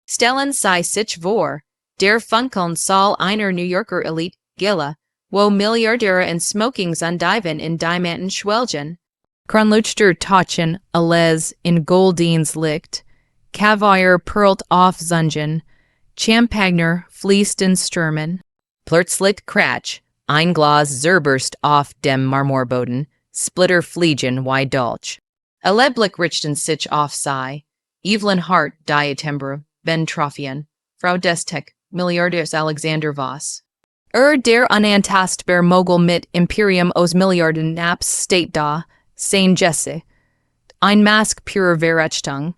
Stellen sei sich vor, der Funkeln soll einer New Yorker Elite, Gala, wo Milliardäre in Smokings undiven in Diamanten schwelgen. Kronluchter Taschen, alles in Goldins Licht, Kaviar perlt auf Zungen, Champagner fließt in Stürmen. Plötzlich Kratsch, ein Glas zerberst auf dem Marmorboden, Splitter fliegen wie Dolch. Erleblich richten sich auf sei, Evelyn Hart Diatembre, Ben Trophian, Frau des Tech-Milliardär Alexander Voss. Der unantastbar Mogul mit Imperium aus Milliarden Naps State da, Sein Jesse. Ein Mask purer Verachtung.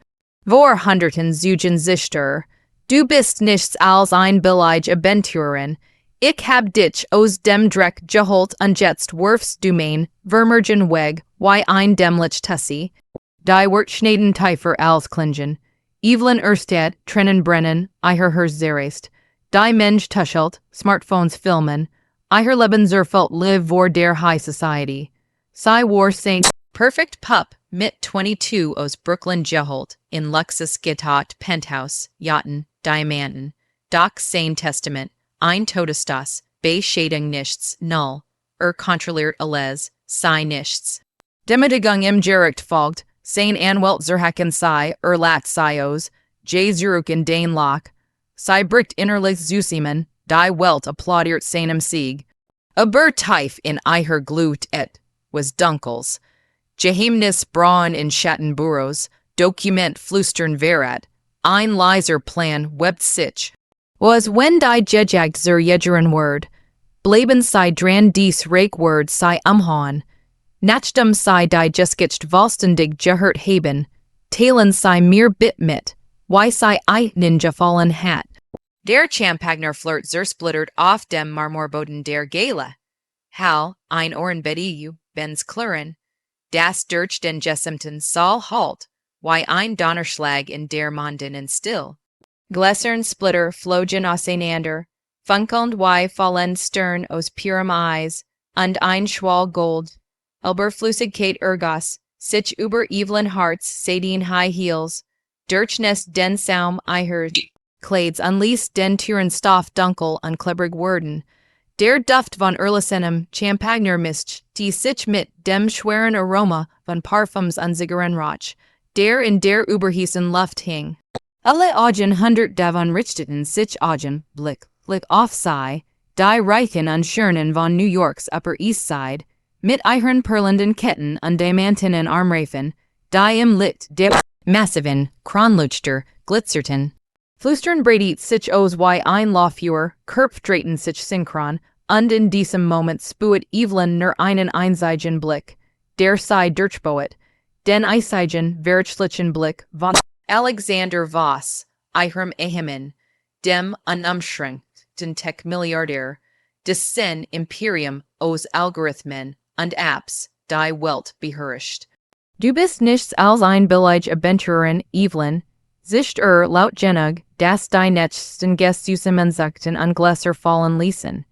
Vor Hunderten Zeugen Sichter. Du bist nichts als ein billige Abenturerin. Ich hab dich aus dem Dreck geholt und jetzt wirfst du mein Vermergen weg, wie ein dämlich Tussi. Die wird schneiden tiefer als Klingen. Evelyn Erstad, trennen brennen, Eiher zerreist. Die Mensch tuschelt, Smartphones filmen, Eiher Leben zerfelt live vor der High Society. Sei war Saint Perfect Pup mit 22 aus Brooklyn geholt, in Luxus getat Penthouse, Yachten, Diamanten, Doch sein Testament, Ein Todesstoß, Bei Scheidung nichts, null, kontrolliert alles, sei nichts. Demedigung im Gericht folgt, sein Anwalt zerhacken sei, lat sios, zurück in den Loch, sei bricht innerlich Zusimen, die Welt applaudiert seinem Sieg. Aber tief in Eiher glut was Dunkels. Geheimnis braun in Schatten Burrows, Dokument flüstern verat, ein leiser Plan webt sich. Was wenn die gejagt zur jegeren Word, bleiben sei dran dies Reik Word sei umhauen, nachdem sei die geskitcht vollständig gehört haben, teilen sei mir bit mit, why sei I ninja fallen hat. Der Champagner flirt zersplittert auf dem Marmorboden der Gala. Hal, ein Ohrenbediu, Ben's Klirren, das durch den Jessamten Saal halt, why ein Donnerschlag in der Monden still. Gläsern Splitter flogen auseinander, funkelnd wie fallen Stern aus purem Eis, und ein Schwall Gold. Flüssigkeit ergoss, sich über Evelyn Harts Sadine High Heels, durch den Saum Eiher Klades unleashed den Türenstoff dunkel und klebrig worden. Der Duft von Erlesenem Champagner mischt, die sich mit dem schweren Aroma von Parfums und Zigarettenrauch, der in der überhießen Luft hing. Alle Augen hundert davon richteten sich Augen, Blick auf sei, die reichen und schönen von New Yorks Upper East Side, mit ihren perlenden Ketten und diamantenen Armreifen, die im Licht der massiven Kronleuchter glitzerten. Flüstern breitet sich aus wie ein Laufjäger, Körpfdraiten sich synchron, und in diesem Moment spuet Evelyn nur einen einzigen Blick, der sei durchboet, den einzigen verwirklichen Blick von Alexander Voss, ihrem Ehemann, dem unumschränkten Tech-Milliardär, des Sen Imperium aus Algorithmen und Apps, die Welt beherrscht. Du bist nichts als ein billige Abenturerin, Evelyn, sicht laut genug, das die nächsten Gesusemensakten und Gläser fallen ließen.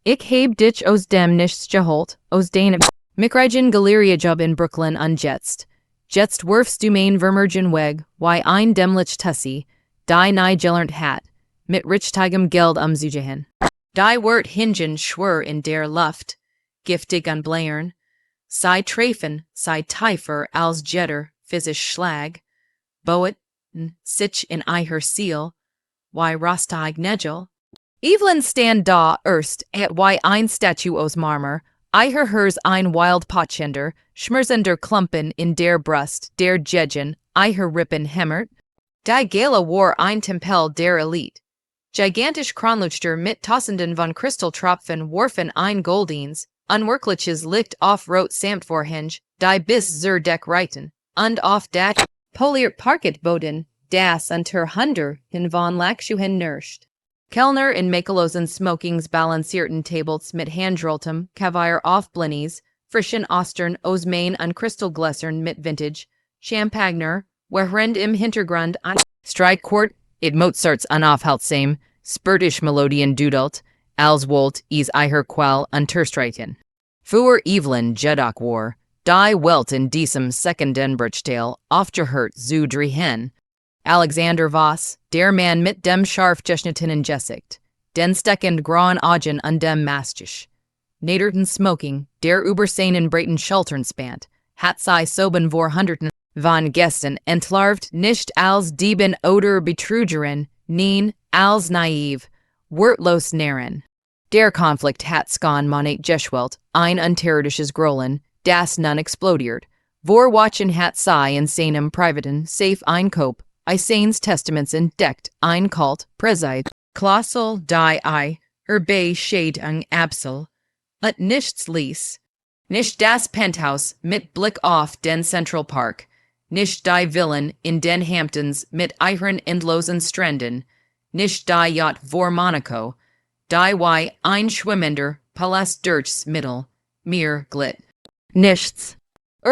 Ich heb dich aus dem nichts geholt, aus den Mikreigen Galeriajob in Brooklyn und jetzt wirfst du mein Vermergen weg, wie ein dämlich Tussi, die nie gelernt hat, mit richtigem Geld umzugehen. Die wird hingen schwör in der Luft, giftig und blären, sei treffen, sei tiefer als jeder physisch Schlag, boet sich in Eiher Seal, wie rostig Negel. Evelyn stand da erst at wie ein Statue aus Marmor, Eiher hers ein wild Potschender, schmerzender Klumpen in der Brust, der Jegen, Eiher Rippen hämmert. Die Gala war ein Tempel der Elite. Gigantisch Kronleuchter mit Tausenden von Kristalltropfen warfen ein Goldins, unwirkliches Licht auf rot Samtvorhänge, die bis zur Deck reiten, und auf dat poliert Parketboden, das unter Hunderten von Lackschuhen nirscht. Kellner in Makelosen Smokings balancierten Tables mit handrolltem Kaviar auf Blinnies, frischen Ostern aus Main und Kristallgläsern mit Vintage, Champagner, während im Hintergrund ein Streichquart it Mozarts unaufhaltsam, spurtisch Melodien dudelt, als Wolt is Eiher Quell unterstreichen. Für Evelyn Jedoch war, die Welt in diesem Sekunden Bruchteil aufgehört zu drehen. Alexander Voss, der Mann mit dem scharfgeschnittenen Gesicht, den steckend grauen Augen und dem Mastisch. Naderten smoking, der über seinen breiten Schultern spannt, hat sei soben vor Hunderten von Gästen entlarvt nicht als Dieben oder Betrügerin, nein, als naiv, wortlos Narren. Der Konflikt hat skon monet geschwelt, ein unterirdisches Grollen, das nun explodiert. Vor Watchen hat sei in seinem privaten Safe Einkop, seines Testaments entdeckt, ein Kult, Preside, Klossel die Bei Scheidung Absol, und nichts ließ. Nicht das Penthouse mit Blick auf den Central Park, nicht die Villen in den Hamptons mit ihren endlosen Stränden, nicht die Yacht vor Monaco, die wie ein schwimmender Palast durchs Mittel, Meer glitt. Nichts.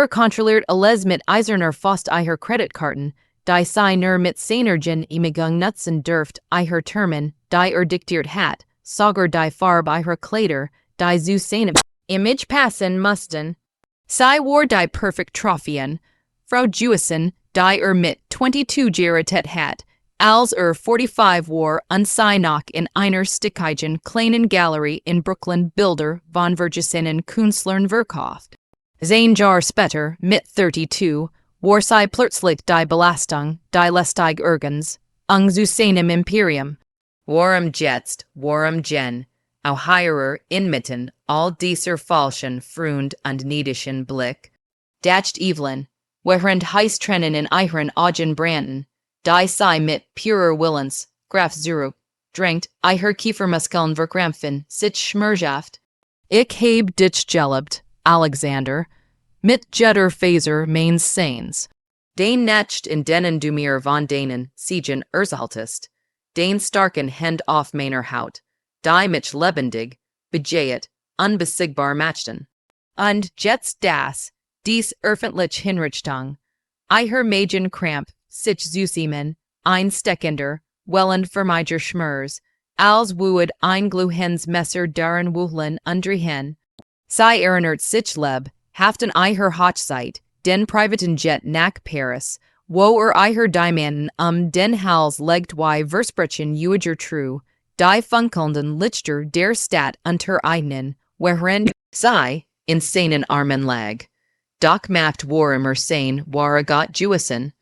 Kontrolliert alles mit eiserner Faust eiher Kreditkarten, die sei nur mit senergen Imigung nutzen dürft eiher Termen, die diktiert hat, sogar die Farbe eiher Kleider, die zu seinem Image passen mussten. Sei war die perfekt Trophäen, Frau Jewison, die mit 22 Jahre hat, als 45 war und sei noch in einer stickigen kleinen Galerie in Brooklyn Bilder von Vergesessenen Künstlern verkauft. Sein Jahr später, mit 32, war sei plötzlich die Belastung, die lästig ergens, zu seinem Imperium. Warum jetzt, warum gen, auch heirer inmitten all dieser falschen Freund und niedischen Blick, dacht Evelyn, während heiß Trennen in ihren Augen brannten, die sei mit purer Willens, Graf Zurück, drinkt, eiher Kiefermuskeln verkrampfen, sich schmerzhaft. Ich heb dich geliebt, Alexander, mit jeder Faser meines Seins. Den Nacht in denen du mir von denen Siegen ersaltest, den starken Hand auf meiner Haut, die mich lebendig, bejahet, unbesiegbar machten. Und jetzt dies öffentlich Hinrichtung, eiher Mägen Kramp, sich Süßimen, ein steckender, wellend vermeiger Schmers, als would ein Gluhens Messer darin wuhlen underhin. Sei erinert sich leb, haften eiher Hochzeit, den privaten Jet nach Paris, wo eiher Diamanten den Hals legt wie Versprechen uiger true, die funkelnden Lichter der Stadt unter eignen, wherein sei, in seinen Armen lag. Doch macht war sein wahre Gott Jewison.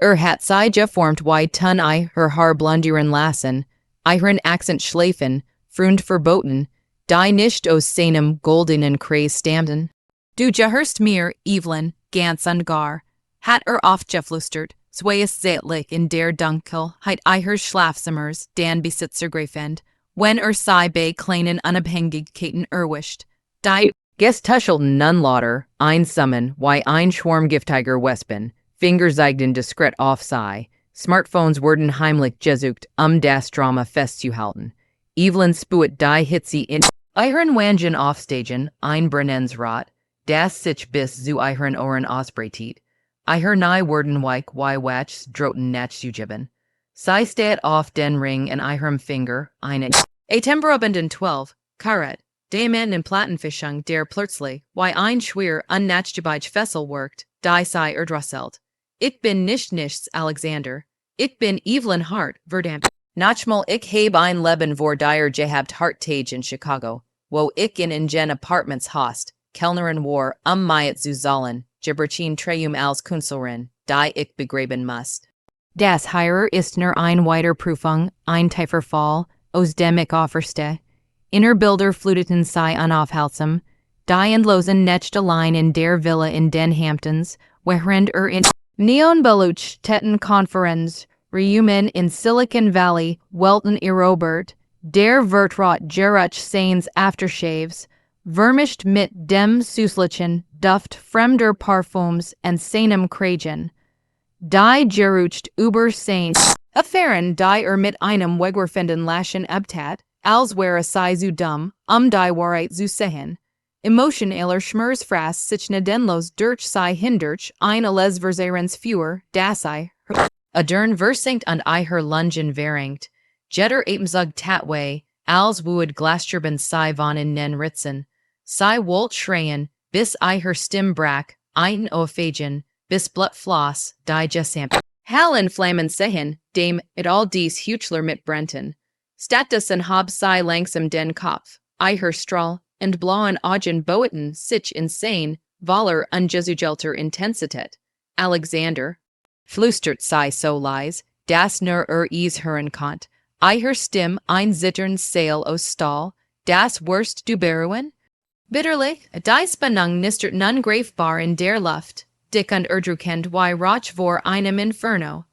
Hat sei geformt wie tun her Haar blondieren lassen, ihren Accent schleifen, frund verboten, die nicht aus seinem goldenen Kreis stammten. Du gehörst mir, Evelyn, ganz und gar, hat aufgeflüstert, zweies zeitlich in der Dunkelheit eiher Schlafzimmers den Besitzer greifend, wenn sei bei kleinen Unabhängigkeiten erwischt. Die Gestuschelten nun lauter, einsummen, wie ein Schwarm giftiger Wespen, Fingerzeigten diskret auf sei, Smartphones wurden heimlich gesucht, das Drama festzuhalten. Evelyn spuet die Hitze in ihren Wangen aufsteigen, ein Brennensrot, das sich bis zu ihren Ohren ausbreitet. Eiher nahe wurden wie Wachs drohten nachzugeben. Sei steht auf den Ring in ihrem Finger, eine Atemberabenden 12, Karat, Diamanten Plattenfischung der plötzlich, wie ein schwer unnachgebeige Fessel wirkt, die sei erdrosselt. Ich bin nichts, Alexander. Ich bin Evelyn Hart, verdammt. Nachmal ich heb ein Leben vor dir gehabt Hartage in Chicago, wo ich in ingen Apartments hast, Kellnerin war, myet zu zahlen, Gibberchin Treum als Künstlerin, die ich begraben must. Das hier ist nur ein weiter Prüfung, ein tiefer Fall, aus dem ich offerste. Inner Bilder fluteten sei unaufhaltsam, die endlosen Netzt allein in der Villa in den Hamptons, während in Neonbeluch Tetten Konferenz, Reumen in Silicon Valley, Welten erobert, der Vertrot Geruch seines Aftershaves, vermischt mit dem süßlichen Duft fremder Parfums und seinem Kragen. Die Gerucht über seine Affären, die mit einem wegwerfenden Lachen abtat, als wäre sei zu dumm, die Wahrheit zu sehen. Emotioneller Schmerzfraß sich nedenlos durch sei hindurch ein alles Verserens Führer, das adern versinkt und eiher Lungen verringt, jetter Apenzug tatway, als would Glasturban sei von in nen Ritzen, sei wolt schreien, bis eiher Stimm brack, ein Ophagen, bis Blut floss, die Jessamp. Hal en flammen sehen, dem it all dies Huchler mit Brenton. Status en hob sei langsam den Kopf, her strahl, and blauen Augen boeten sich insane, voller ungesugelter Intensität. Alexander. Flüstert sei so leis, das nur is hören konnt. Her Stimme ein zittern Sail aus Stahl, das Wurst du Beruhen? Bitterlich, die Spannung nistert nun greifbar in der Luft, dick und erdrückend wie Rauch vor einem Inferno.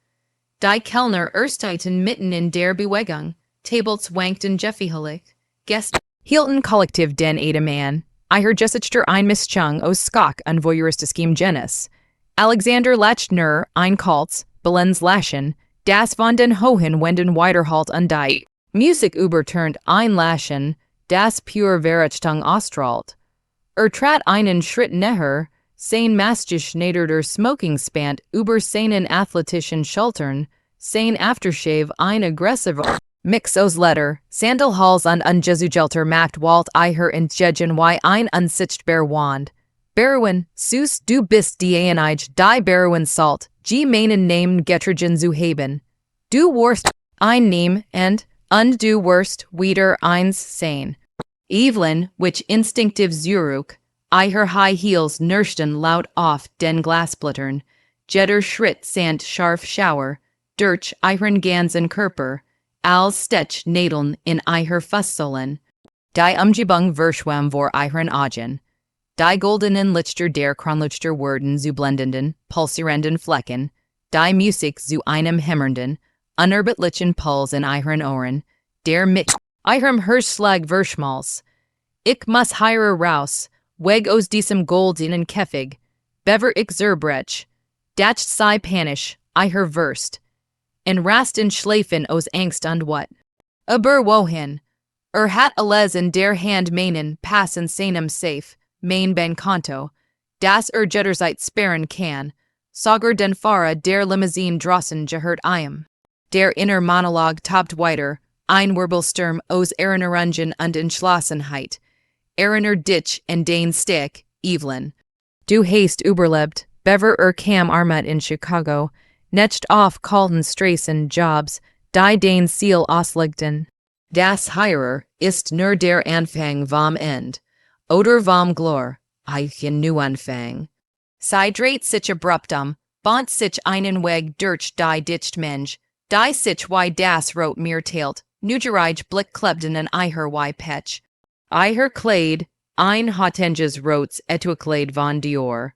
Die Kellner ersteiten mitten in der Bewegung, Tables wankten jeffihelig, Gäste hielten kollektiv den Edemann, her Jessichter ein Mischung aus Skak und voyeuristiskem Genus. Alexander lacht nur ein Kaltz, Belens Laschen, das von den Hohen Wenden Widerhalt und die Musik überturnt ein Laschen, das pure Verachtung austrahlt. Trat einen Schritt näher, sein mastisch nader der Smoking spant über seinen athletischen Schultern, sein Aftershave ein aggressiver Mix aus Letter, Sandalhals und ungesugelter Macht walt her entgegen wie ein unsichtbar Wand. Beruhen, Sus du bist die Einige, die Beruhen salt, meinen Namen getrigen zu haben. Du warst ein Name und du warst wieder eins sein. Evelyn, which instinctive Zurück, her high heels nursten laut auf den Glassplittern, Jetter Schritt sand scharf Schauer, durch ihren ganzen Körper, als Stech Nadeln in her Fußsohlen, die Umgebung verschwamm vor ihren Augen, die goldenen Lichter der Kronlichter wurden zu blendenden, pulsierenden Flecken, die Musik zu einem hämmernden, unerbittlichen Puls in ihren Ohren, der mit ihrem Hirschschlag verschmalz. Ich muss hier raus, weg aus diesem goldenen Käfig, bever ich zerbrech, datch sei panisch, her Wurst, en rasten schläfen aus Angst und what. Aber wohin? Hat alles in der Hand meinen passen seinem safe, mein ben Konto, das jetterzeit sperren kann, sogar den Fahrer der Limousine drossen gehört einem. Der inner Monolog tobt weiter, ein Wirbelsturm aus Erinnerungen und Entschlossenheit. Erinner dich in den Stick, Evelyn. Du hast überlebt, bever kam Armat in Chicago, nicht auf kalten Straßen Jobs, die den Ziel auslegten. Das Heirer ist nur der Anfang vom End, oder vom Glor, ein Neuanfang. Sei dreht sich abruptum, bont sich einen Weg durch die dicht Mensch, die sich wie das Rot mir teilt, nugerige Blick klebden an her wie Petch. Her Kleid, ein hotenges Rots Etuikleid von Dior.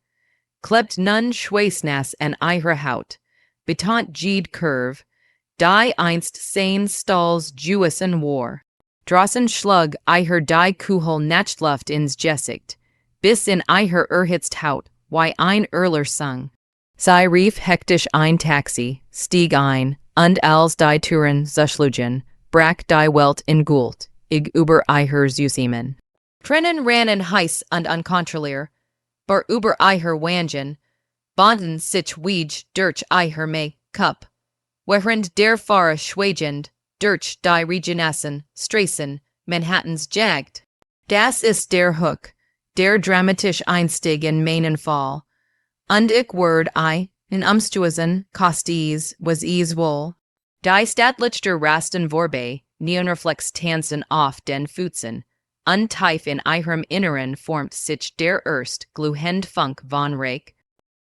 Klebt nun Schweißnass an her Haut, betant G'd Curve, die einst sein Stalls Jewisen war. Drossen schlug her die Kuhel Nachtluft ins Gesicht, bis in her erhitzt Haut, wie ein Erler sung. Sei rief hektisch ein Taxi, stieg ein, und als die Türen zuschlugen, brach die Welt in Gult, über her Zusammen. Trennen rannen heiß und unkontrolliert, bar über her Wangen, bonden sich wiedg durch her Cup, während der Fahrer schweigend durch die Regenessen, Straßen, Manhattans jagt. Das ist der Hook, der dramatisch Einstieg in meinen Fall. Und ich word in umstuesen, kosties, was wohl. Die Stadtlichter rasten vorbei, neonreflex tanzen auf den Futzen, untief in ihrem Inneren formt sich der gluhend Funk von Reich.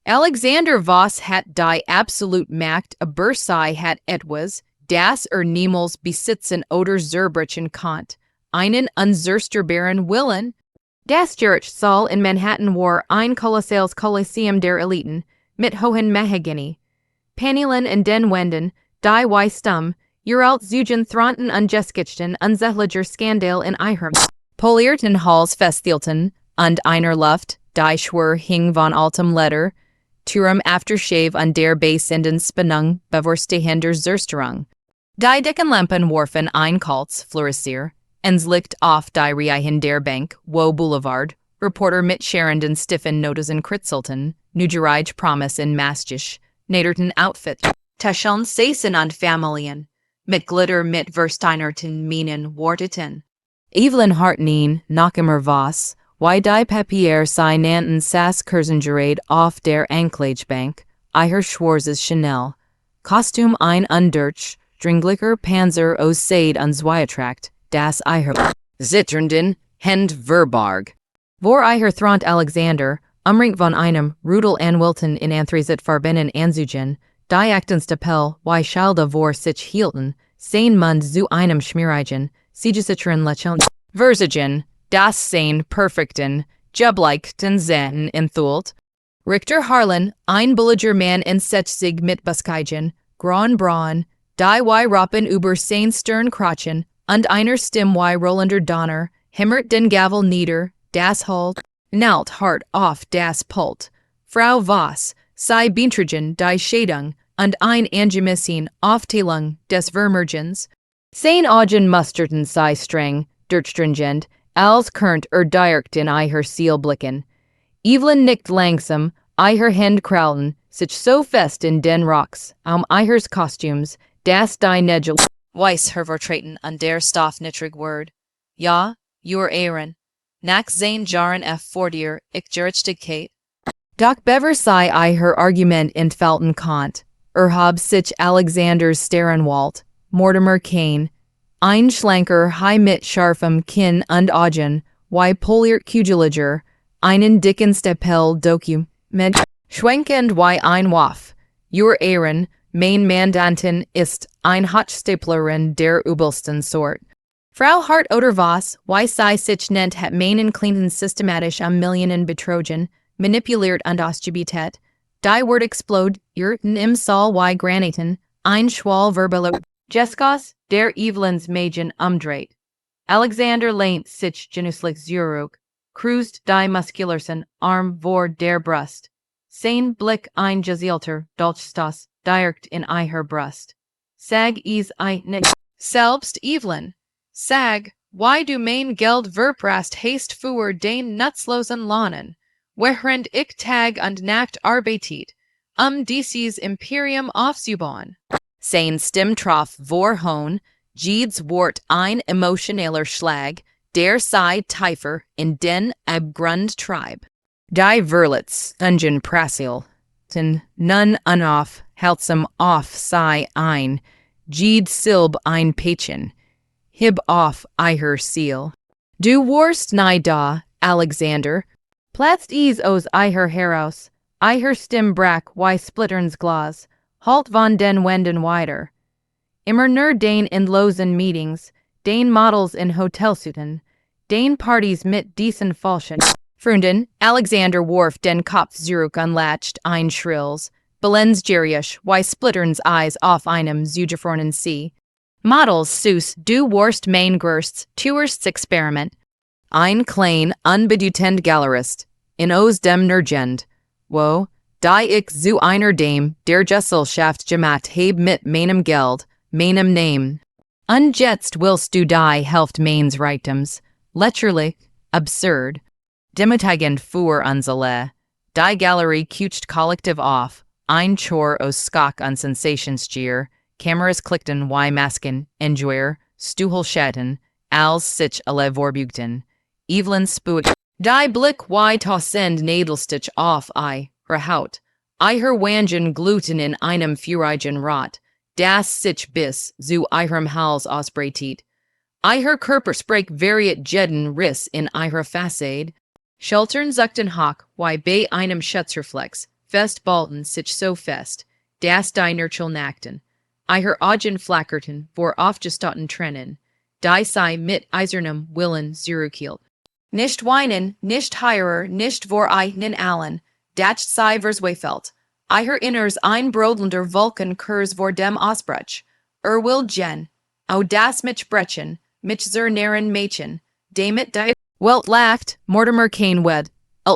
Alexander Voss hat die absolut Macht aber sei hat etwas, das niemals besitzen oder zerbrechen konnt, einen unzerstörbaren Willen. Das Gerichtssaal in Manhattan war ein kolossales Kolosseum der Eliten, mit hohen Mahagony. Panelen und den Wänden, die wie stumm, uralt Zugen thronten ungeskichten unsächlicher Skandal in ihrem polierten Halls festhielten, und einer Luft, die schwur hing von altem Leder, Türem Aftershave und der Beisenden Spannung bevorstehender Zerstörung. Die dicken Lampen warfen ein Kaltz Fluoreszier, ens licht auf die Reichen der Bank, wo Boulevard, Reporter mit scherenden stiffen Notizen kritzelten, nugerige Promise in mastisch, naderten Outfit, Taschen Saisen und Familien, mit Glitter mit versteinerten Minen warteten. Evelyn Hart nien, nachimmer Voss, wie die Papier sei nannten Sass Kursengerade auf der Anklagebank, her Schwarzes Chanel, Kostüm ein Undurch, Dringlicher Panzer aus Seid uns Zweitracht, das Eiher Zitternden, Hend Verbarg. Vor Eiher Thront Alexander, Umring von einem Rudel an Wilton in Anthrazit Farbinnen Anzugen, die Actenstapel, wie Schalda vor sich hielten, sein Mund zu einem Schmierigen, Siegesicheren Lechon, Versigen, das sein Perfekten, Jubleichten Zen Enthult, Richter Harlan, ein Bulliger Mann in Sich mit Buskeigen, Graun Braun, die wie Rappen über sein Stern Krachen, und einer Stimme wie Rolander Donner, Himmert den Gavel nieder, das Halt, Nalt hart auf das Pult, Frau Voss, sei Bintrigen die Scheidung, und ein Angemissin Aufteilung des Vermergens, sein Augen musterten sei streng, durchstringent, als Kernt direkt in Eiher Ziel blicken. Evelyn nickt langsam, Eiher Hand kraulen, sich so fest in den Rocks, Eihers Kostüms, das die Negel, Weiss hervortreten an der Stoff nittrig Word. Ja, your Aaron. Nach sein Jahren vor dir, ich Gerechtigkeit. Doch bever sei Eiher Argument entfalten Kant, hab sich Alexanders Sterenwald, Mortimer Kane, ein schlanker High mit scharfem Kinn und Augen, wie poliert Kugeliger, einen dicken Stapel Dokument, schwenkend wie ein Waff. Your Aaron, mein Mandantin ist ein Hochstaplerin der übelsten Sort. Frau Hart oder Voss, wie sei sich nennt hat meinen Clinton systematisch Millionen betrogen, manipuliert und ausgebetet, die Word explode, irrten im Saal wie Granaten, ein Schwall verbeler, Jeskos, der Evelyns Magen umdreht. Alexander lehnt sich genüsslich zurück, kreuzt die Muskularsen Arm vor der Brust. Sein Blick ein Gezielter Dolchstoß direkt in Eiher Brust. Sag is eine selbst Evelyn. Sag, why du mein Geld verprast hast für den nutzlosen Lohnen, während ich Tag und Nacht arbeitet, dieses Imperium aufzubauen. Sein Stimmtroff vor Hohn, Jeeds Wort ein emotioneller Schlag, der sei tiefer in den Abgrund treib. Die Verlitz, Ungen Prasil, den nun unoff, haltsam off sei ein, Jeed Silb ein Pächen, hib off Eiher Seal. Du warst nie da, Alexander, platzt is aus Eiher heraus, Eiher Stimm brack wie Splitterns Glas, halt von den Wenden weiter. Immer nur den in losen Meetings, den Models in Hotelsuiten, den Partys mit diesen Falschen. Freunden, Alexander warf den Kopf zurück unlatched ein Schrills, Belenzgerisch, wie Splitterns Eyes auf einem zugefrorenen See. Models süß, du warst mein größtes, tuerst Experiment. Ein klein, unbedeutend Galerist, in os dem Nergend, wo, die ich zu einer Dame, der Gesellschaft gemacht heb mit meinem Geld, meinem Name. Unjetzt willst du die Hälfte meines Reichtums, lächerlich, absurd. Demutigen für unsere, die Galerie kucht kollektiv auf, ein Chor aus Skak und Sensationsgier, Kameras klickten wie Masken, Enjoyer, Stuhlschatten, als sich alle vorbugten. Evelyn sput, die Blick wie tausend Nadelstich auf her Haut, Eiher Wangen gluten in einem feurigen Rot, das sich bis zu Eiherm Hals ausbreitet. Eiher Körper sprach variet jeden Riss in Eiher Fassade, Schultern zuckten hoch, wie bei einem Schutzreflex, fest ballten sich so fest, das die Nurchel nackten. Eiher Augen flackerten, vor aufgestauten Tränen, die sei mit eisernem Willen zurückhielt. Nicht weinen, nicht heirer, nicht vor einen allen, dat sei versweifelt. Eiher inners ein brodlender Vulkan kurs vor dem Ausbruch. Will gen, au das mich brechen, mich zur naren Mädchen, damit die Welt lacht, Mortimer Kane wed,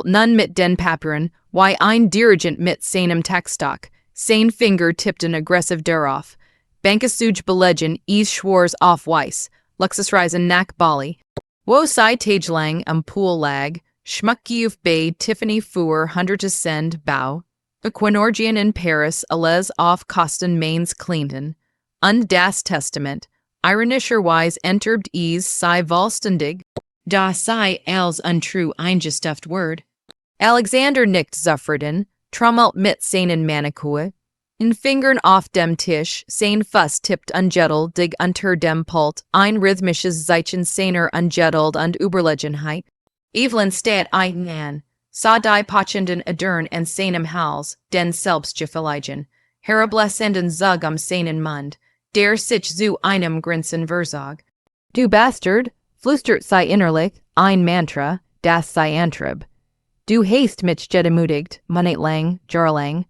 nun mit den Papieren, wie ein Dirigent mit seinem Textstock, sein Finger tipped an aggressive darauf. Bankasuj belegen is schwors auf Weiss, Luxusreisen nach Bali. Wo sei Tagelang Pool lag, Schmuckgiuf bei Tiffany Fuhr Hunderten Bau, Equinorgian in Paris alles auf Kosten Mains Clinton, und das Testament, ironischerweise enterbt is sei vollständig, da sei als untrue eingestuft Word. Alexander nickt zufrieden, trommelt mit seinen Manikue, In fingern auf dem Tisch, sein Fuss tippt ungettel, dig unter dem Pult, ein rhythmisches Zeichen seiner ungettelt und Überlegenheit. Evelyn steht ein an, sah die pochenden Adern en seinem Hals, den Selbstgefälligen, herablassenden Zug seinen Mund, der sich zu einem Grinsen verzog. Du Bastard, flüstert sei innerlich, ein Mantra, das sei Antrib. Du hast mich gedemutigt, monatelang, jarlang,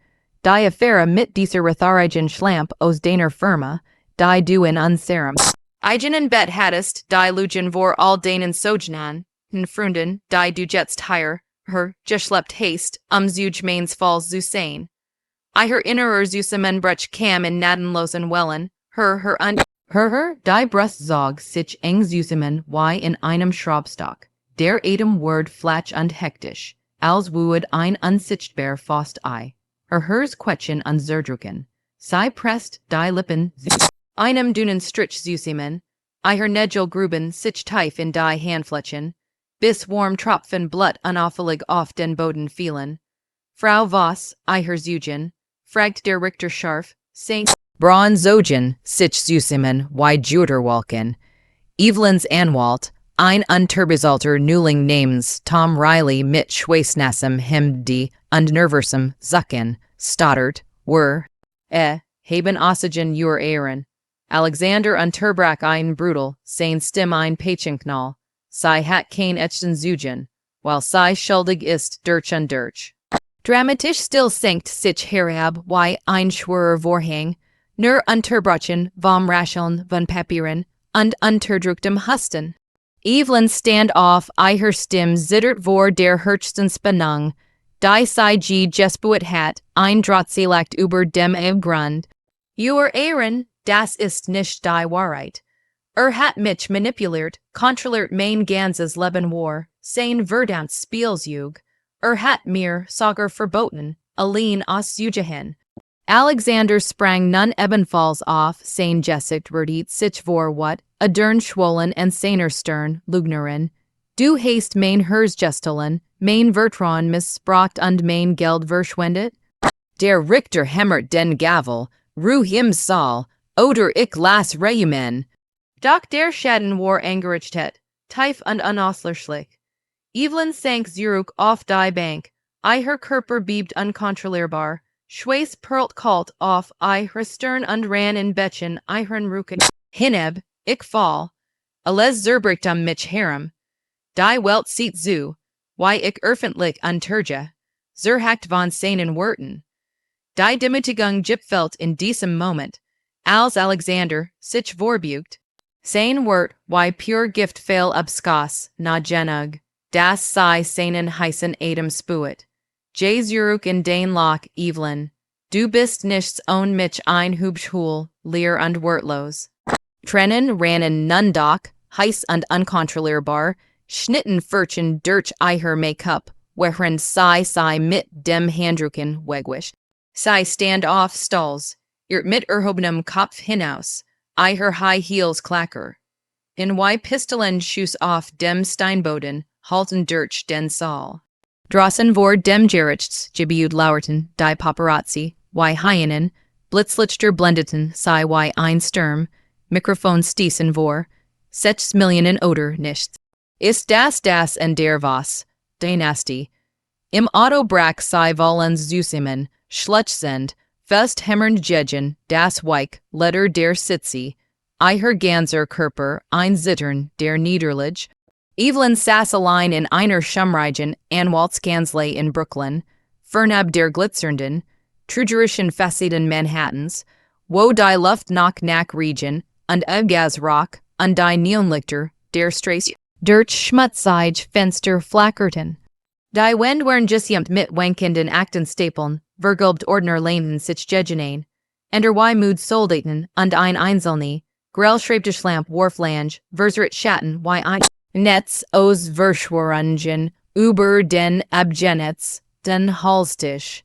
die Affäre mit dieser Retharigen Schlamp aus deiner Firma, die du in unserum. Eigenen Bet hattest, die Lugen vor all deinen Sojnan, en Frunden, die du jetst higher, her, geschleppt hast, zuge mains falls zu sein. I her innerer zusammen bruch kam in nadenlosen Wellen, her, die Brustzog sich eng zusammen, wie in einem Schraubstock, der Atem word flach und hektisch, als would ein unsichtbar Faust ei. Hers Quetchen unzerdrucken. Sei prest die Lippen einem dünnen Strich zusammen, I her Negel gruben sich tief in die Handflächen, bis warm Tropfen Blut unauffällig auf den Boden fielen. Frau Voss, I her Zugen, fragt der Richter scharf, St. Bronzogen, sich zusammen, wie Juderwalken. Evelyn's Anwalt, ein Unterbesalter Newling namens Tom Riley mit Schweißnassem Hemd und nervösem Zucken, stottert, haben Ossigen your Ehren. Alexander Unterbrach ein brutal, sein Stimm ein Pechenknall, sei hat kein echten Zugen, while sei schuldig ist durch und durch. Dramatisch still senkt sich herab, wie ein schwerer Vorhang, nur unterbrochen vom Rascheln von Papieren und unterdrücktem Husten. Evelyn stand auf, ihr Stimm zittert vor der höchsten Spannung, die sei gespuet hat, ein Drahtseilakt über dem Abgrund. Your Ehren, das ist nicht die Wahrheit. Hat mich manipuliert, kontrolliert mein ganzes Leben war, sein verdammt Spielzug. Hat mir sogar verboten, allein auszugehen. Alexander sprang nun ebenfalls auf, sein Gesicht verdiet sich vor what, adern schwollen en seiner Stern, Lügnerin. Du hast mein Herz gestohlen, mein Vertrauen missbraucht und mein Geld verschwendet? Der Richter hämmert den Gavel, ruh im Saal, oder ich lass Rejumen. Doch der Schatten war angerichtet, tief und unauslöschlich. Evelyn sank zurück auf die Bank, ihr Körper biebt unkontrollierbar, Schweiß perlt kalt auf ihre Stirn und ran in Bettchen ihren Rücken hinab, ich fall, alles zerbricht mich herum. Die Welt sieht zu, wie ich öffentlich unterge, zerhackt von seinen Worten. Die Demütigung gipfelt in diesem Moment, als Alexander sich vorbugt. Sein Wort, wie pur Gift fehl abskas, na genug, das sei seinen heißen Atem spuet. Zurück in dein Loch, Evelyn. Du bist nichts ohne mich ein Hübschhul, leer und wortlos. Tränen rannen nun doch, heiß und unkontrollierbar, schnitten furchen durch ihr Make-up, während sei mit dem Handrücken wegwischt. Sei stand auf Stalls, ihr mit erhobenem Kopf hinaus, ihr High Heels klacker. In wie Pistolen Schuss auf dem Steinboden, halten durch den Saal. Draußen vor dem Gerichts, gebiut lauerten, die Paparazzi, wie Hyenen, Blitzlichter blendeten, sei wie ein Sturm, Mikrofon stießen vor, sechs Millionen oder nichts. Ist das en der was, Dynastie. Im Autobrack sei Wollens Zusimmen, Schlechsend, fest hämmernd Jegen, das Weik, Letter der Sitzi, ihr ganzer Körper, ein Zittern, der Niederlich. Evelyn saß allein in einer Schumreigen, Anwaltskanzlei in Brooklyn, fernab der glitzernden, trügerischen Facetten Manhattans, wo die Luft nach Region, und Abgasrock, und die Neonlichter, der Straße, durch schmutzige Fenster flackerten. Die Wind waren gesjemmt mit wankenden Aktenstapeln, vergilbt Ordner Lehnen sich Jegenein, und wie Mood Soldaten, und ein Einzelne, grell schreibtisch Lamp Warflange, verseret Schatten, wie ein Netz aus Verschworungen, über den Abgenetz, den Halstisch,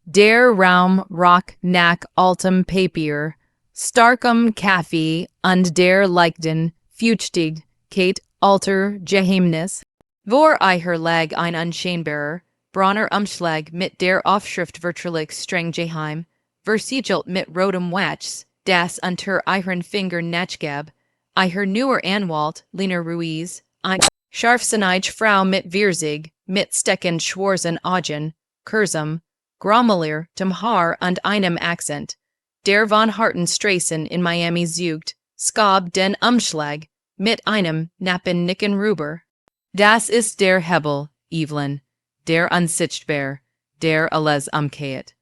der Raum rock nach altem Papier, starkem Kaffee und der leichten Feuchtigkeit alter Geheimnis, vor ihr lag ein unscheinbarer, brauner Umschlag mit der Aufschrift Vertraulich streng geheim, versiegelt mit rotem Wachs, das unter ihren Finger Nachgab, iher newer Anwalt, Lena Ruiz, ein scharfsinnige Frau mit Vierzig, mit Stecken Schwarzen Augen, Kurzum, Grommelier, dem Haar und einem Akzent, der von Hartenstraßen in Miami zeugt, Skab den Umschlag, mit einem Nappen Nicken Ruber. Das ist der Hebel, Evelyn, der unsichtbar, der alles umkeet.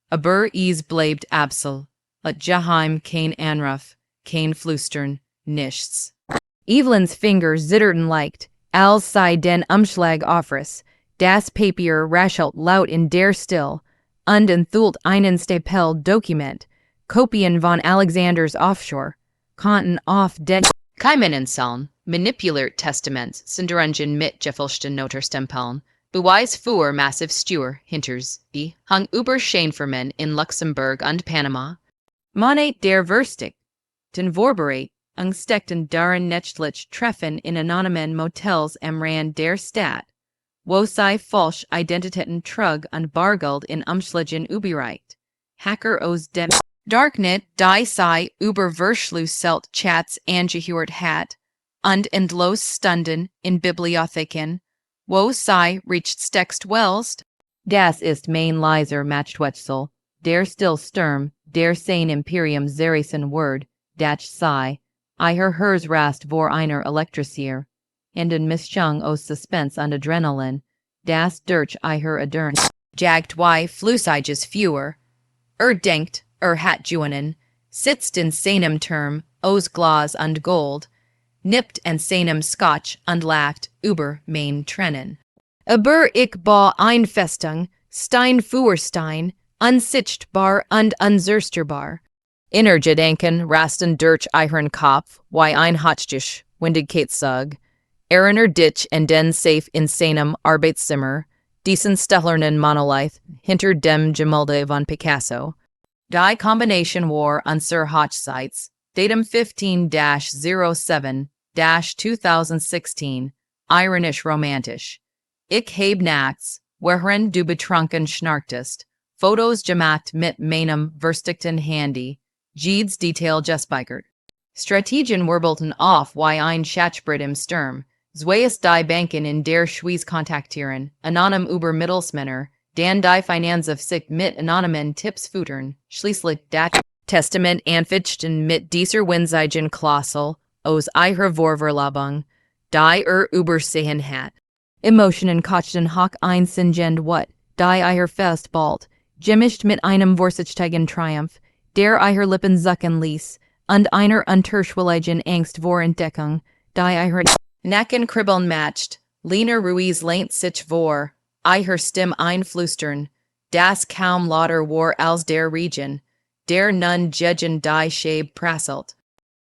Aber is bleibt Absol, let Jaheim kein Anruf, kein Flüstern, nichts. Evelyn's Finger zitterten leicht, als sei den Umschlag offris, das Papier raschelt laut in der Still, und enthüllt einen Stapel Dokument, Kopien von Alexanders Offshore-Konten auf den Keimenensaln, manipuliert Testaments, Sinderungen mit gefälschten Notarstempeln, Beweis für massiv Steuer, hinters, die hung über Scheinfirmen in Luxemburg und Panama. Monet der Verstik, den Vorbereitet, angsteckten darin nächtlich Treffen in anonymen Motels am Rand der Stadt, wo sie falsch Identitäten trug und Bargeld in Umschlägen überreicht. Hacker aus dem Darknet, die sie über Verschlüsselt Chats angehört hat, und endlos Stunden in Bibliotheken, wo sie recht steckst wälst. Das ist mein leiser Machtwechsel, der still Sturm, der sein Imperium zerreißen Word, dat sei, hers rast vor einer Elektrisier, und in Mischung aus Suspense und Adrenalin, das durch Adern, jagt wie Flüssiges Führer, denkt, hat Juenen, sitzt in seinem Turm, aus Glas und Gold, nippt an seinem Scotch und lacht über mein Trennen. Aber ich ba ein Festung, Stein für Stein, unsichtbar und unzerstörbar. Inner Gedanken rasten durch ihren Kopf, wie ein Hotstisch, Windigkeitszug, Eriner Ditch und den safe in seinem Arbeitszimmer, diesen stellernen Monolith, hinter dem Gemälde von Picasso. Die Kombination war unser Hochzeits, datum 15-07-2016, ironisch romantisch. Ich heb nachts, während du betrunken schnarchtest, Fotos gemacht mit meinem verstickten Handy, Jeeds Detail gespeichert. Strategien wirbelten auf wie ein Schatschbrett im Sturm, zweies die Banken in der Schweiz kontaktieren, anonym über Mittelsmänner, dan die Finanzaufsicht mit anonymen Tipps füttern, schließlich das Testament anfichten mit dieser winzigen Klausel aus ihrer Vorverlobung, die übersehen hat. Emotionen kochten hoch einsingend what, die fest bald, gemischt mit einem vorsichtigen Triumph, der Lippen zucken ließ, und einer unterschwelligen Angst vor Entdeckung, die Nacken kribbeln matcht, Lena Ruiz lehnt sich vor, Stimme einflüstern, das kaum lauter war als der Region, der nun gegen die Schäbe prasselt.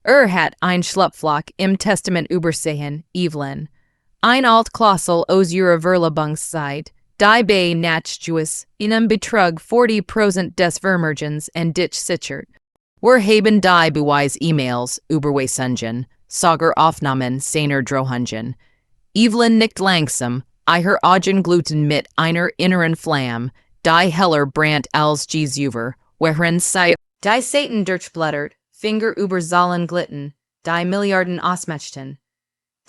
Hat ein Schlupfloch im Testament übersehen, Evelyn. Ein alt Klausel aus ihrer Verlobungszeit, die bei Nachjuis ihnen Betrug 40% des Vermögens und dich sichert. Wir haben die Beweis-E-Mails überwesungen, sogar Aufnahmen seiner Drohungen. Evelyn nickt langsam, ihre Augen glühten mit einer inneren Flamme, die heller brannt als Jesuver, während sie die Satan durchblättert, Finger über Zahlen glitten, die Milliarden ausmachten.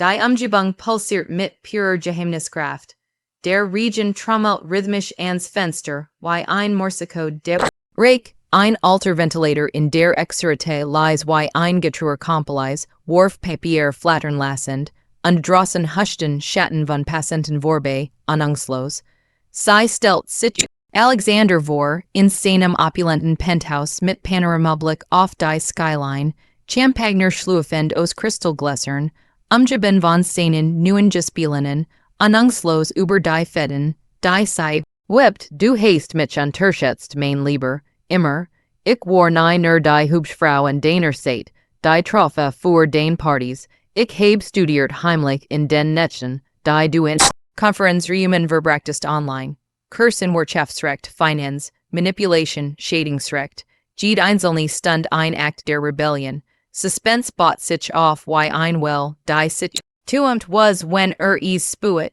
Die Umgebung pulsiert mit purer Geheimniskraft. Der Region trommelt rhythmisch ans Fenster, wie ein Morsecode der Reich, ein alter Ventilator in der Exurite lies wie ein Getruer Komplice, Wurf Papier flattern lassend, und draußen huschten Schatten von Passenten vorbei, anungslos. Sie stellt sich Alexander vor, in seinem opulenten Penthouse mit Panoramablick auf die Skyline, Champagnerschlüffend aus Kristallgläsern, umgeben von seinen neuen Gespielinnen, anungslos über die Fäden, die sie wippt, du hast mich unterschätzt, mein Lieber, immer, ich war nie nur die Hübschfrau in deiner Zeit, die Troffe für den Partys, ich heb studiert heimlich in den Netzen, die du in Konferenzräumen verbrachtest online. Kursen Wirtschaftsrecht, Finance, Manipulation, Schädigungsrecht, jede einzelne Stund ein Akt der Rebellion, Suspense bot sich auf wie ein Well, die sich tuamt was wenn es spuet,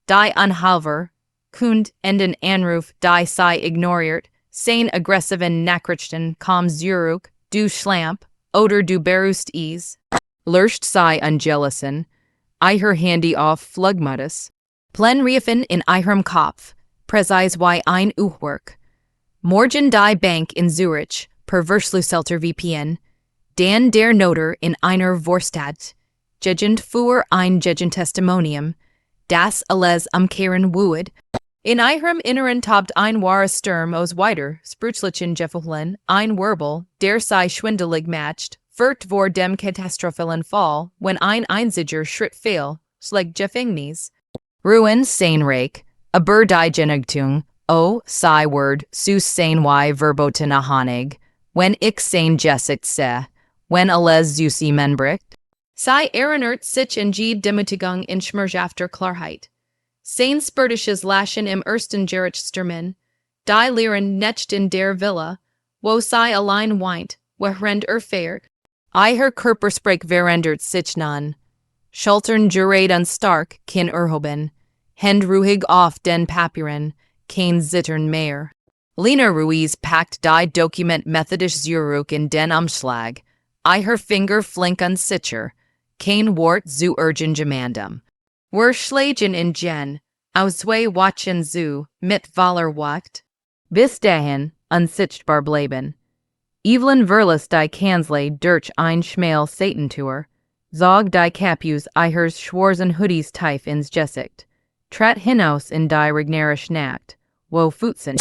die unhalver, kund enden Anruf, die sei ignoriert, sein aggressiven Nachrichten kam zurück, du Schlamp, oder du berust es. Lurcht sei Angelissen, Eiher Handy auf Flugmodus. Plenriefen in Eiherm Kopf, Präzise wie ein Uhrwerk. Morgen die Bank in Zurich, per Verschlüsselter VPN. Dan der Notar in einer Vorstadt. Gegend für ein Gegend-Testimonium. Das alles umkehren wuid. In Eiherm Inneren tobt ein wahre Sturm aus weiter, Spruchlichen Gefehlen, ein Wirbel, der sei schwindelig macht, wird vor dem katastrophalen Fall, wenn ein einziger Schritt fehl, schlägt Gefängnis. Ruin Seinreich, aber die Genugtuung, sei Word, sus sein wie verboten Honig, wenn ich sein Gesicht seh, wenn alles Zusi menbricht. Sei erinnert sich in die Demütigung in schmerzhafter Klarheit. Sein spiritisches Lachen im ersten Gerichtstermin, die Lehren nicht in der Villa, wo sei allein weint, während fährt. Eiher Körpersprech verändert sich nun. Schultern gerät und stark, kein erhoben. Hand ruhig auf den Papieren, kein Zittern mehr. Lena Ruiz packt die Dokument methodisch zurück in den Umschlag. Eiher Finger flink und sicher. Kein Wort zu urgen gemandum. Wir schlagen in Gen, aus zwei Watchen zu, mit Waller wacht. Bis dahin, unsichtbar bleiben. Evelyn verlas die Kanzlei durch ein Schmäel Satan-Tour. Zog die Kapus Eihers Schwarzen Hoodies tief ins Gesicht. Trat hinaus in die regnerisch Nacht. Wo Futzen.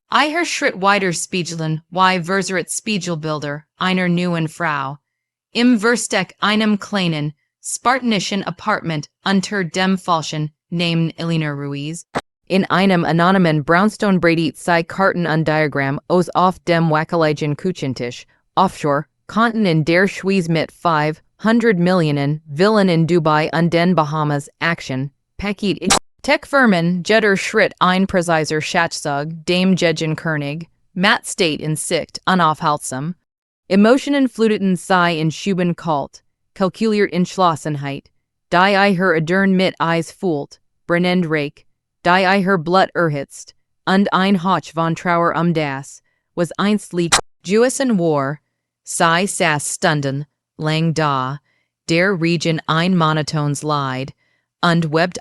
Eiher Schritt weiter spiegeln, wie verseret Spiegelbilder, einer neuen Frau. Im Versteck einem kleinen, spartanischen Apartment unter dem falschen Namen Elena Ruiz. In einem anonymen Brownstone Brady sei Karten und Diagramm aus auf dem wackeligen Küchentisch, Offshore-Konten in der Schweiz mit 500 Millionen, Villen in Dubai und den Bahamas, Action, Paket. Tech-Firmen, jeder Schritt ein präziser Schatzug, dem Gegen König, Matt State in Sicht, unaufhaltsam. Emotionen fluteten sei in Schuben kalt, kalkuliert Entschlossenheit, die Eiher adern mit Eis fühlt, brennend Reich, die Eiher Blut erhitzt, und ein Hoch von Trauer das, was einst liegt, Jewison war, sei saß stunden, lang da, der Region ein monotons Leid, und webt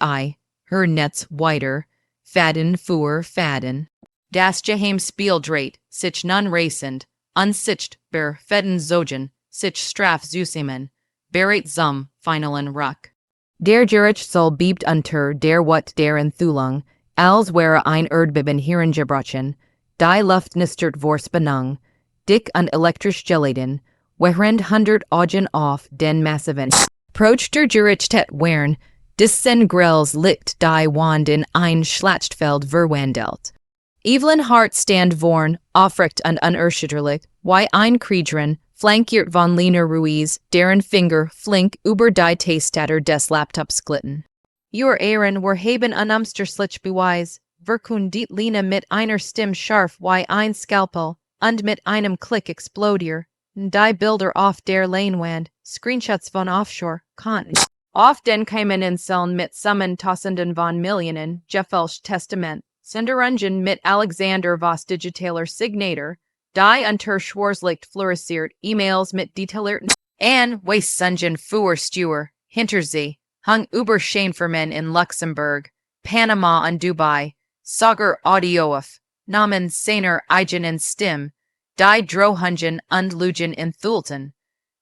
her Netz weiter, Faden für Faden. Das Geheim Spieldreht, sich nun racend, unsichtbar Feden Zogen, sich Straf zusammen, bereit zum finalen Ruck. Der Gericht soll biebt unter der Wat der Enthulung, als wäre ein Erdbeben herangebrochen, die Luft nistert vors Benung, dick und elektrisch geladen, während 100 Augen auf den massiven Proch der Gerichtstätte wären, Dissen Grells liegt die Wand in ein Schlachtfeld verwandelt. Evelyn Hart stand vorn, aufrecht und unerschütterlich, wie ein Kriegerin, flankiert von Lena Ruiz, deren Finger flink über die Tastatur des Laptops glitten. Ihr Ehren were haben unumstößlich beweis, verkündet Lena mit einer Stimme scharf wie ein Skalpel, und mit einem Klick explodiert, die Bilder auf der Leinwand, Screenshots von Offshore-Konten. Auf den Kaimeninseln mit Zusammentauschenden von Millionen, Gefälscht Testament, Senderungen mit Alexander Voss digitaler Signator, die unter Schwarzlicht fluoresziert, E-Mails mit detaillierten Weissungen für Steuer, hinter sie, hung über Scheinfirmen in Luxemburg, Panama und Dubai, Sager Audioaf, Namen seiner eigenen Stimme, die Drohungen und Lügen enthüllten,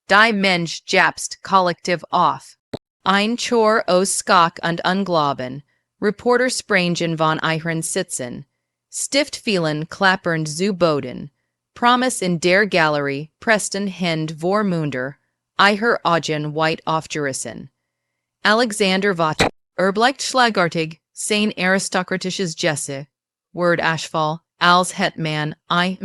die Mensch japst kollektiv auf. Ein Chor aus Skak und Unglauben, Reporter sprangen von Eihren sitzen, Stiftvielen klappernd zu Boden, Promise in der Galerie, Preston Hend Vormunder, Eiher Augen weit aufgerissen. Alexander Voss, erbleicht schlagartig, sein aristokratisches Jesse, Word Ashfall, als Hetman,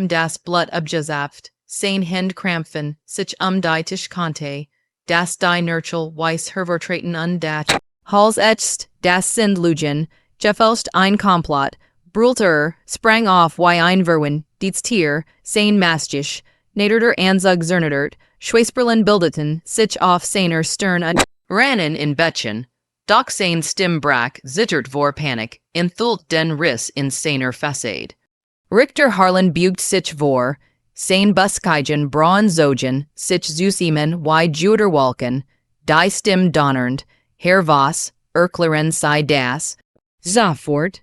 das Blut abgezapft, sein Hend krampfen, sich die Tischkante, das die Nurchel weiss hervortreten und dat, Hals etzt, das sind Lügen, gefälscht ein Komplott, brüllte sprang auf wie ein Verwin, dies Tier, sein Mastisch, naderter Anzug zernedert, Schweisperlen bildeten, sich auf seiner Stern und rannen in Bettchen, doch sein Stimmbrach zittert vor Panik, enthüllt den Riss in seiner Fassade. Richter Harlan bugt sich vor, sein Buskeigen braun zogen, sich Zusimen y Juderwalken, die Stim donnernd, Herr Voss, Erkleren sei das, Zafort,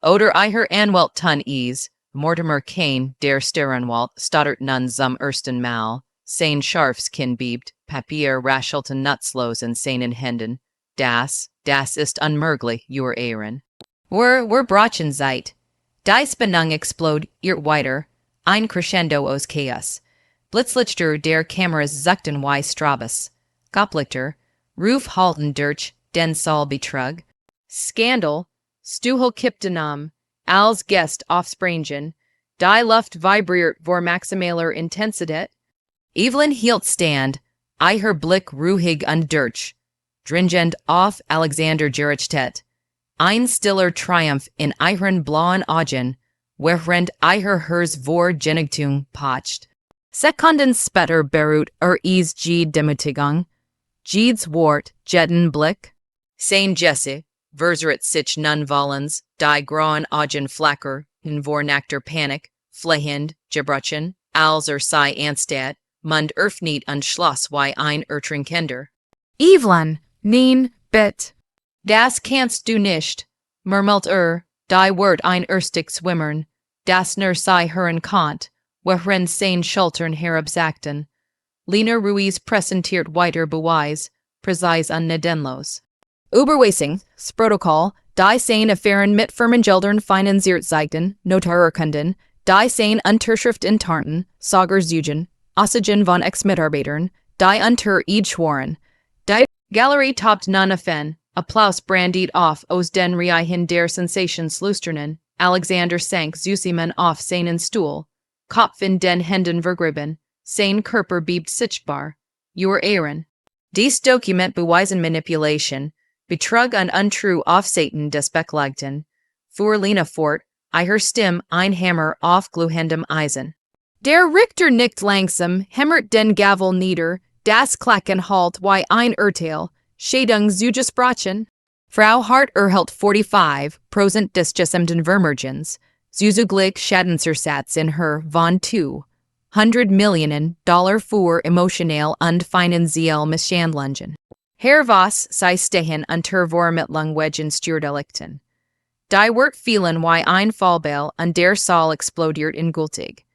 Oder Eicher Anwelt tun Ease, Mortimer Kane, der Sterenwalt, Stoddart nun zum ersten Mal, sein Scharfs Kinbebt, Papier Raschelten Nutzlos in seinen Händen, das ist unmöglich, Ihr Ehren. We're Brachen Zeit. Die Spannung explode, ihr weiter, ein Crescendo aus Chaos. Blitzlichter der Kameras zuckten wie Strabes. Goplichter, Ruf halten durch, den Saal betrug. Scandal, Stuhel Kiptenam, als Gest aufspringen, die Luft vibriert vor maximaler Intensität. Evelyn hielt stand, ihr Blick ruhig und durch, dringend auf Alexander Gerechtigkeit. Ein stiller Triumph in ihren blauen Augen, während ihr Herz vor Genugtuung pocht. Sekunden später bereut is Demütigung, Jedes Wort, jeden Blick. Sein Jesse, verseret sich nun vollends, die grauen Augen flacker, in vor nackter Panik, flehend, gebrochen, als sei anstatt, Mund öffnet und schloss wie ein Ertrinkender. Evelyn, nein, bitte. Das kannst du nicht, murmelt die Wort ein erstig Schwimmern, das nur sei hören konnt, während sein Schultern herabsackten. Lena Ruiz präsentiert weiter Beweis, präzise und nedenlos. Überweisung, Protokoll, die sein Affären mit Firmengeldern finanziert zeigten, Notarurkunden, die sein Unterschrift in Tarnten, Sager Zugen, Aussagen von Ex-Mitarbeitern, die unter Eid schworen. Die Galerie topped nun Affen, Applaus brandiert auf aus den Reichen der Sensationslusternen, Alexander sank Zusimen auf seinen Stuhl, Kopf in den Händen vergrieben, sein Körper biebt sichtbar, Ihr Ehren. Dies Dokument beweisen Manipulation, Betrug und untrue Aufseiten des Beklagten, fuhr Lena fort, ihr Stimme ein Hammer auf glühendem Eisen. Der Richter nickt langsam, hämmert den Gavel nieder, das Klacken halt wie ein Urteil, Scheidung zugesprochen. Frau Hart erhält 45% des gesamten Vermögens, zuzüglich Schadensersatz in her von $200 Millionen für emotionell und finanziell Misshandlungen. Herr Voss sei stehen unter Vorermittlung wegen Steuerdelikten. Die Wort fielen wie ein Fallbell und der Saal explodiert in gültig.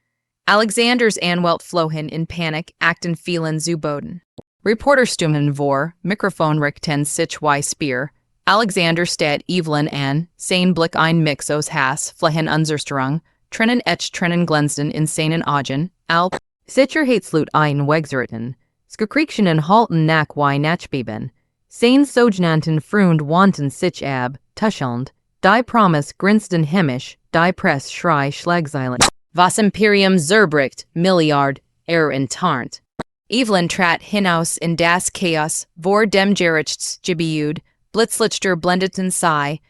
Alexanders Anwalt flohen in Panik, Akten fielen zu Boden. Reporter stummen vor, Mikrofon richten sich wie Speer, Alexander steht Evelyn an, sein Blick ein Mix aus Hass, flehen Unzerstrung, trennen glänzten in seinen Augen, Alp, Sicherheitslut ein Wegzerten, Skakriekschen halten nach wie Nachbeben, sein sogenannten Freund wanten sich ab, tuschelnd, die Promis grinsten hämisch, die Press schrei schlagzeilen. Was Imperium zerbricht, Milliard, in Tarnt. Evelyn trat hinaus in das Chaos, vor dem Gerichts gebeud, Blitzlichter blendeten sei,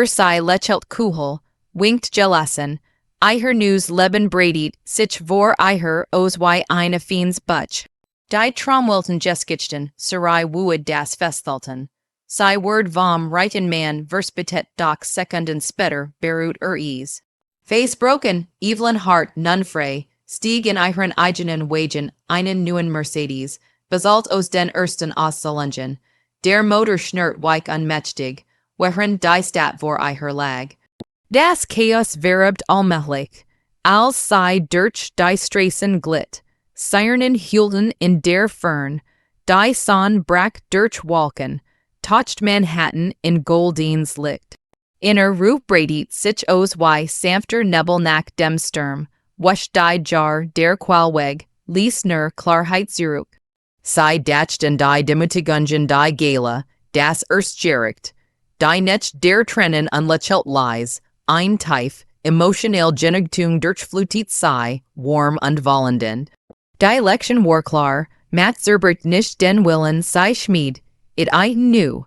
sei lächelt Kuhel, winkt gelassen, ihr News Leben breitet sich vor ihr aus wie eine Fiends Butch. Die Traumwelten Geschichten, serai wued das Festhalten. Sei Word vom reichen Mann verspottet doch Sekunden später bereut is. Face broken, Evelyn Hart nun frei, stieg in ihren eigenen Wagen einen neuen Mercedes, basalt aus den ersten Auszahlungen. Der Motor schnurrt weich unmächtig, während die Stadt vor ihr lag. Das Chaos verbt allmählich, als sei durch die Straßen glitt, Sirenen hielten in der Fern, die Sonne brach durch Wolken, touched Manhattan in Goldens Licht. Inner Ruf breitet sich aus wie sanfter Nebel nach dem Sturm, wasch die Jar der Qualweg, ließ nur Klarheit zurück. Sei dachten die Demütigungen die Gala, das Gericht, die Netz der Trennen unlächelt lies, ein Tief, emotionell Genugtuung durchflutet sei, warm und wollendend. Die Election war klar, Matt zerbert nicht den Willen sei Schmied, it ein nu.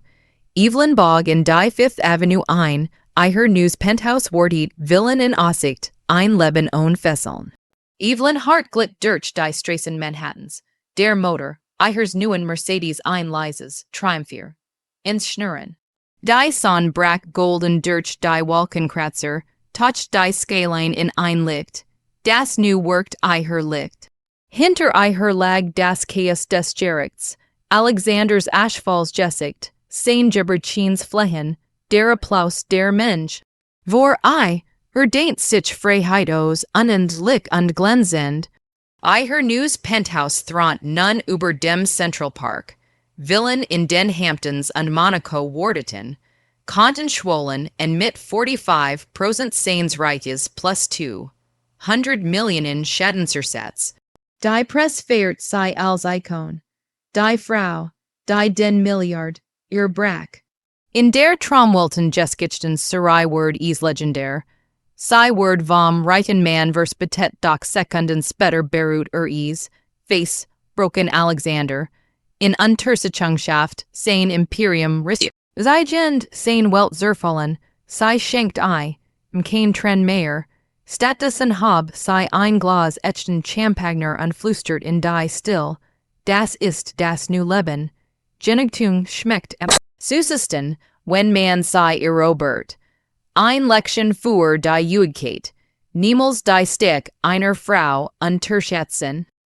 Evelyn Bog in die Fifth Avenue ein, ihr News Penthouse wartet Willen in Aussicht, ein Leben ohne Fesseln. Evelyn Hart glitt durch die Straßen Manhattans, der Motor, ihres neuen Mercedes ein leises, Triumphier, ins Schnurren. Die Sonne brach golden durch die Wolkenkratzer, Toch die Skyline in Ein Licht, das nu workt I her Licht. Hinter I her lag das Chaos des Gerichts, Alexanders Ashfalls Gesicht, sein Jibberchins Flehen, der Applaus der Mensch. Vor I, daint sich Freiheit's unendlich und glänzend. I her news Penthouse thront nun über dem Central Park, Villen in den Hamptons und Monaco Wardeten, Konten schwollen and mit 45% seines Reiches plus 200 Millionen Schadensersatz. Die Presse feiert sei als Ikon. Die Frau, die den Milliard, ihr Brack. In der Traumwelten Geschichten sei Word is legendär. Sei Word vom reichen Mann verspottet doch Sekunden später bereute is, face, broken Alexander. In Untersuchungshaft, sein Imperium risk. Sei Gend, sein Welt zerfallen, sei schenkt I, kein Tren mehr. Stattdessen hab sei ein Glas echten Champagner unflüstert in die still. Das ist das new Leben. Genugtuung schmeckt Süßesten, wenn man sei erobert. Ein Leckchen für die Jugendkeit. Niemals die Stick einer Frau unterschätzen.